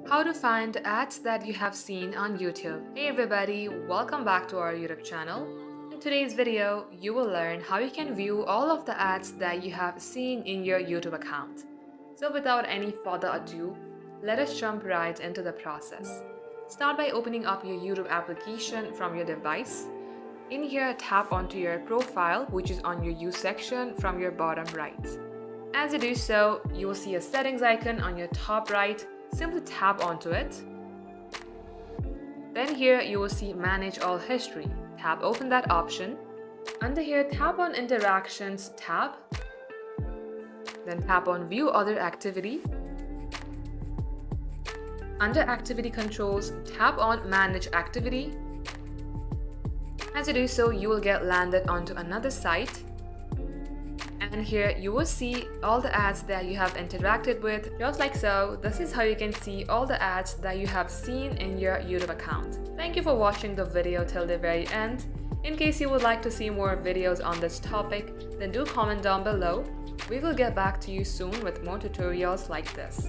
How to find ads that you have seen on YouTube. Hey everybody, welcome back to our YouTube channel. In today's video, you will learn how you can view all of the ads that you have seen in your YouTube account. So without any further ado, let us jump right into the process. Start by opening up your YouTube application from your device. In here, tap onto your profile, which is on your use section from your bottom right. As you do so, you will see a settings icon on your top right. Simply tap onto it. Then here you will see manage all history. Tap open that option. Under here, tap on interactions tab. Then tap on view other activity. Under activity controls, tap on manage activity. As you do so, you will get landed onto another site. And here you will see all the ads that you have interacted with, just like so. This is how you can see all the ads that you have seen in your YouTube account. Thank you for watching the video till the very end. In case you would like to see more videos on this topic, then do comment down below. We will get back to you soon with more tutorials like this.